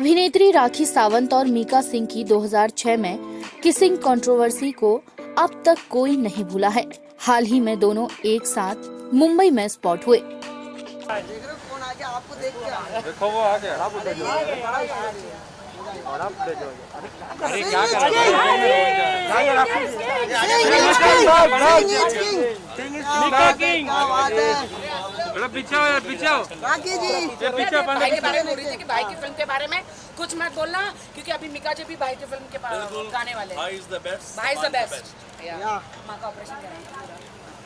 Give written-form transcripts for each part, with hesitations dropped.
अभिनेत्री राखी सावंत और मीका सिंह की 2006 में किसिंग कंट्रोवर्सी को अब तक कोई नहीं भूला है। हाल ही में दोनों एक साथ मुंबई में स्पॉट हुए। देखो वो आ गया। अरे क्या कर रहे पीछे राखी जी भाई के बारे में बोल रही थी कि भाई की फिल्म के बारे में कुछ मत बोलना, क्योंकि अभी मीका जी भी भाई की फिल्म के गाने वाले हैं। भाई इज द बेस्ट। माँ का ऑपरेशन कराया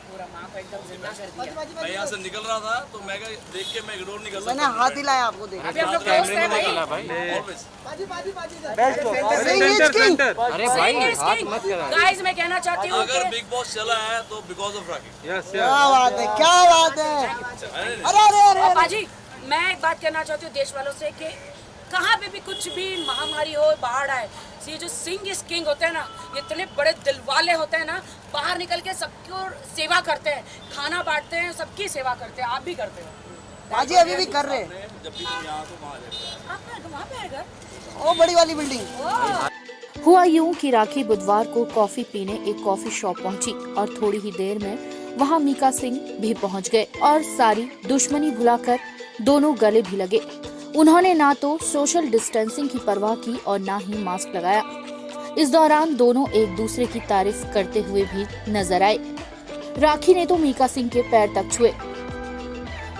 पूरा माँ को एकदम जिंदा कर दिया। मैं यहाँ से निकल रहा था तो मैं देख के मैं इग्नोर नहीं कर सकता। मैंने हाथ हिलाया आपको देख। अभी हम लोग दोस्त हैं भाई। अरे भाई हाथ मत करा। गाइस मैं कहना चाहती हूँ अगर बिग बॉस चला है तो बिकॉज ऑफ राखी। क्या बात है, क्या बात है। अरे अरे अरे बाजी, मैं एक बात कहना चाहती हूँ देश वालों से कि कहाँ पे भी कुछ भी महामारी हो, बाढ़ आए, ये जो सिंह इज किंग होते हैं ना, ये इतने बड़े दिल वाले होते हैं ना, बाहर निकल के सबको सेवा करते हैं, खाना बांटते हैं, सबकी सेवा करते हैं। आप भी करते हो बाजी, अभी भी कर रहे हैं। जब भी तुम यहाँ तो वहाँ पे है घर, वो बड़ी वाली बिल्डिंग। हुआ यूं कि राखी बुधवार को कॉफी पीने एक कॉफी शॉप पहुंची और थोड़ी ही देर में वहां मीका सिंह भी पहुंच गए और सारी दुश्मनी भुलाकर दोनों गले भी लगे। उन्होंने ना तो सोशल डिस्टेंसिंग की परवाह की और ना ही मास्क लगाया। इस दौरान दोनों एक दूसरे की तारीफ करते हुए भी नजर आए। राखी ने तो मीका सिंह के पैर तक छुए।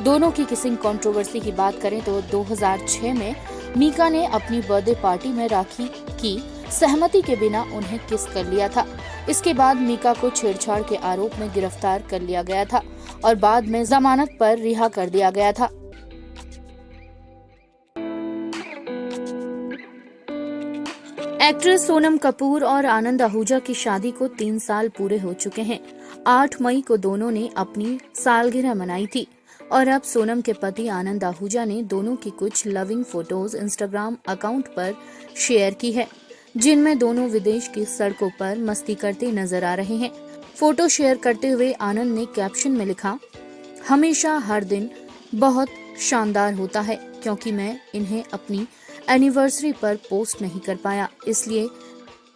दोनों की किसिंग कंट्रोवर्सी की बात करें तो 2006 में मीका ने अपनी बर्थडे पार्टी में राखी की सहमति के बिना उन्हें किस कर लिया था। इसके बाद मीका को छेड़छाड़ के आरोप में गिरफ्तार कर लिया गया था और बाद में जमानत पर रिहा कर दिया गया था। एक्ट्रेस सोनम कपूर और आनंद आहूजा की शादी को 3 साल पूरे हो चुके हैं। 8 मई को दोनों ने अपनी सालगिरह मनाई थी और अब सोनम के पति आनंद आहूजा ने दोनों की कुछ लविंग फोटोज इंस्टाग्राम अकाउंट पर शेयर की है, जिनमें दोनों विदेश की सड़कों पर मस्ती करते नजर आ रहे हैं। फोटो शेयर करते हुए आनंद ने कैप्शन में लिखा, हमेशा हर दिन बहुत शानदार होता है क्योंकि मैं इन्हें अपनी एनिवर्सरी पर पोस्ट नहीं कर पाया, इसलिए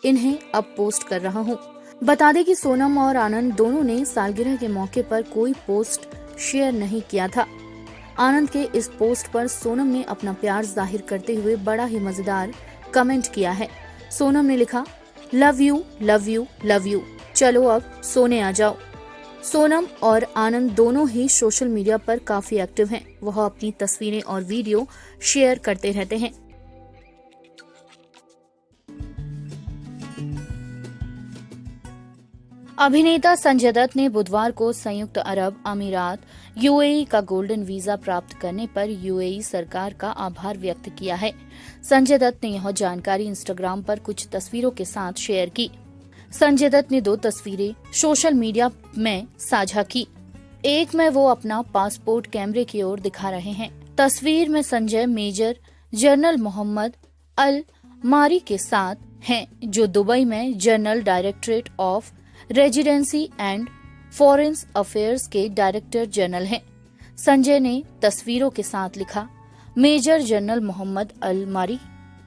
इन्हें अब पोस्ट कर रहा हूँ। बता दें कि सोनम और आनंद दोनों ने सालगिरह के मौके पर कोई पोस्ट शेयर नहीं किया था। आनंद के इस पोस्ट पर सोनम ने अपना प्यार जाहिर करते हुए बड़ा ही मजेदार कमेंट किया है। सोनम ने लिखा, love you love you love you, चलो अब सोने आ जाओ। सोनम और आनंद दोनों ही सोशल मीडिया पर काफी एक्टिव हैं। वह अपनी तस्वीरें और वीडियो शेयर करते रहते हैं। अभिनेता संजय दत्त ने बुधवार को संयुक्त अरब अमीरात यूएई का गोल्डन वीजा प्राप्त करने पर यूएई सरकार का आभार व्यक्त किया है। संजय दत्त ने यह जानकारी इंस्टाग्राम पर कुछ तस्वीरों के साथ शेयर की। संजय दत्त ने 2 तस्वीरें सोशल मीडिया में साझा की। एक में वो अपना पासपोर्ट कैमरे की ओर दिखा रहे हैं। तस्वीर में संजय मेजर जनरल मोहम्मद अल मारी के साथ हैं, जो दुबई में general directorate of residency and foreign affairs के डायरेक्टर जनरल हैं। संजय ने तस्वीरों के साथ लिखा, मेजर जनरल मोहम्मद अल मारी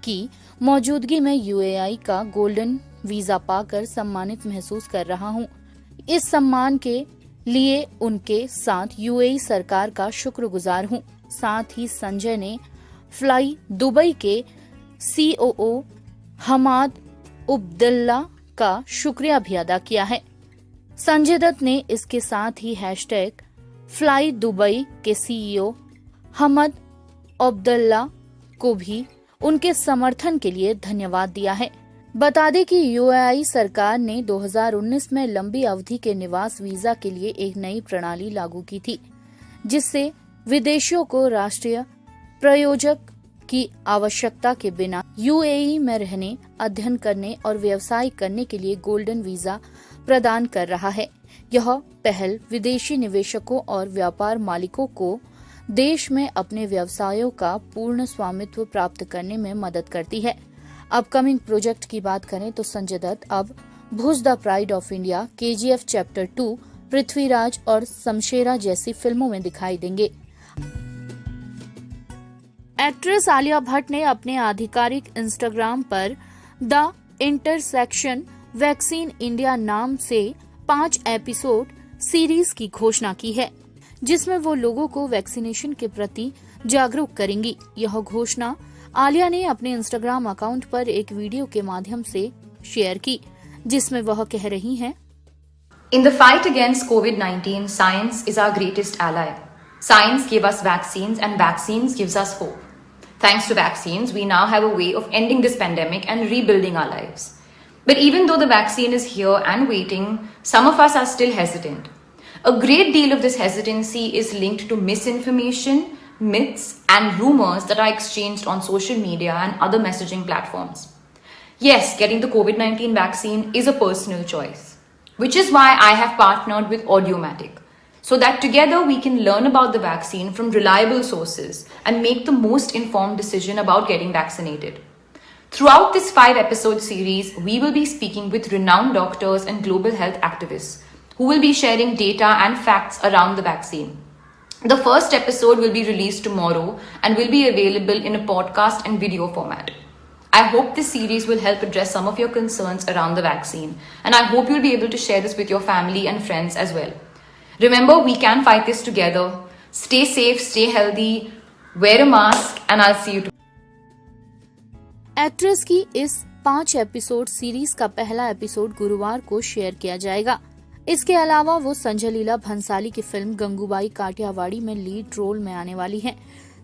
की मौजूदगी में यूएई का गोल्डन वीजा पाकर सम्मानित महसूस कर रहा हूं। इस सम्मान के लिए उनके साथ यूएई सरकार का शुक्रगुजार हूं। साथ ही संजय ने फ्लाई दुबई के सीओओ हमाद उब्दुल्ला का शुक्रिया भी अदा किया है। संजय दत्त ने इसके साथ ही हैशटैग फ्लाई दुबई के सीईओ हमद अब्दुल्ला को भी उनके समर्थन के लिए धन्यवाद दिया है। बता दें कि यूएई सरकार ने 2019 में लंबी अवधि के निवास वीजा के लिए एक नई प्रणाली लागू की थी, जिससे विदेशियों को राष्ट्रीय प्रयोजक की आवश्यकता के बिना यूएई में रहने, अध्ययन करने और व्यवसाय करने के लिए गोल्डन वीजा प्रदान कर रहा है। यह पहल विदेशी निवेशकों और व्यापार मालिकों को देश में अपने व्यवसायों का पूर्ण स्वामित्व प्राप्त करने में मदद करती है। अपकमिंग प्रोजेक्ट की बात करें तो संजय दत्त अब Bhuj the pride of India, KGF chapter 2, Prithviraj और शमशेरा जैसी फिल्मों में दिखाई देंगे। एक्ट्रेस आलिया भट्ट ने अपने आधिकारिक इंस्टाग्राम पर द इंटरसेक्शन वैक्सीन इंडिया नाम से 5 एपिसोड सीरीज की घोषणा की है, जिसमें वो लोगों को वैक्सीनेशन के प्रति जागरूक करेंगी। यह घोषणा आलिया ने अपने इंस्टाग्राम अकाउंट पर एक वीडियो के माध्यम से शेयर की, जिसमें वह कह रही हैं, In the fight against COVID-19, science is our greatest ally. Science gave us vaccines and vaccines gives us hope. Thanks to vaccines, we now have a way of ending this pandemic and rebuilding our lives. But even though the vaccine is here and waiting, some of us are still hesitant. A great deal of this hesitancy is linked to misinformation, myths, and rumors that are exchanged on social media and other messaging platforms. Yes, getting the COVID-19 vaccine is a personal choice, which is why I have partnered with Audiomatic, so that together we can learn about the vaccine from reliable sources and make the most informed decision about getting vaccinated. Throughout this 5-episode series, we will be speaking with renowned doctors and global health activists who will be sharing data and facts around the vaccine. The first episode will be released tomorrow and will be available in a podcast and video format. I hope this series will help address some of your concerns around the vaccine, and I hope you'll be able to share this with your family and friends as well. Remember, we can fight this together. Stay safe, stay healthy, wear a mask, and I'll see you tomorrow. Actress की इस 5 episode series का पहला episode गुरुवार को share किया जाएगा। इसके अलावा वो संजय लीला भंसाली की फिल्म गंगूबाई काठियावाड़ी में लीड रोल में आने वाली हैं।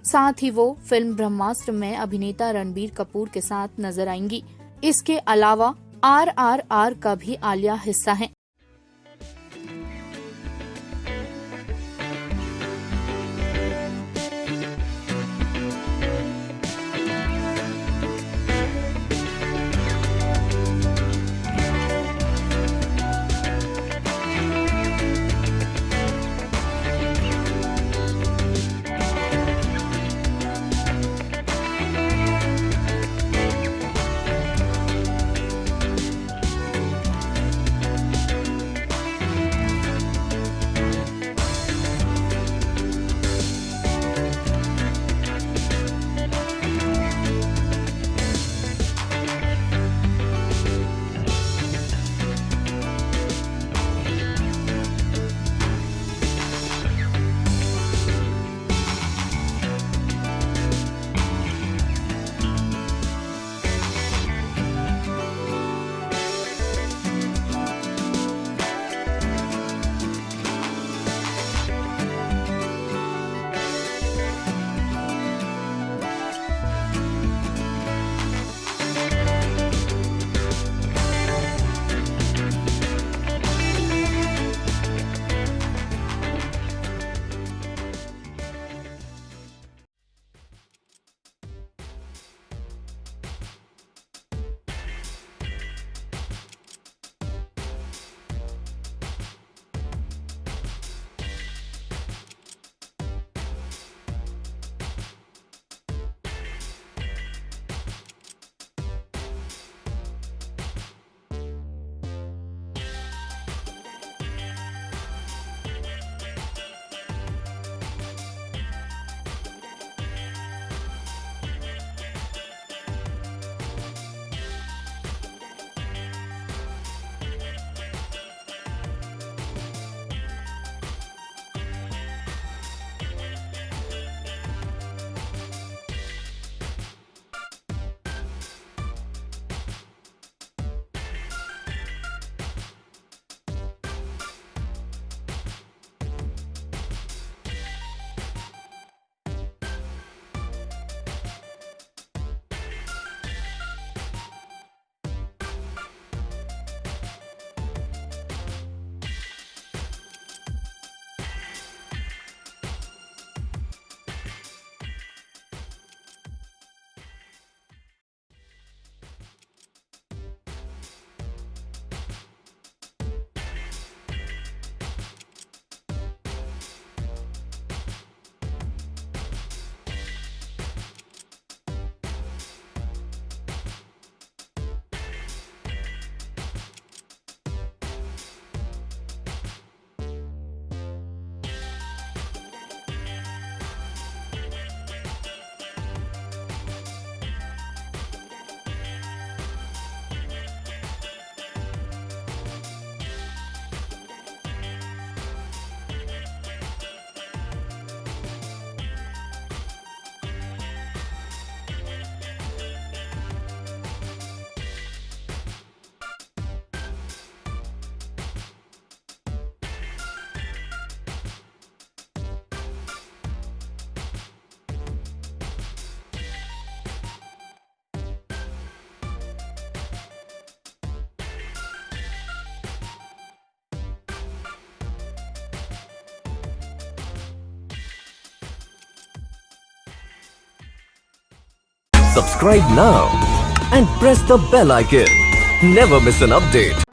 साथ ही वो फिल्म ब्रह्मास्त्र में अभिनेता रणबीर कपूर के साथ नजर आएंगी। इसके अलावा RRR का भी आलिया हिस्सा है। Subscribe now and press the bell icon. Never miss an update.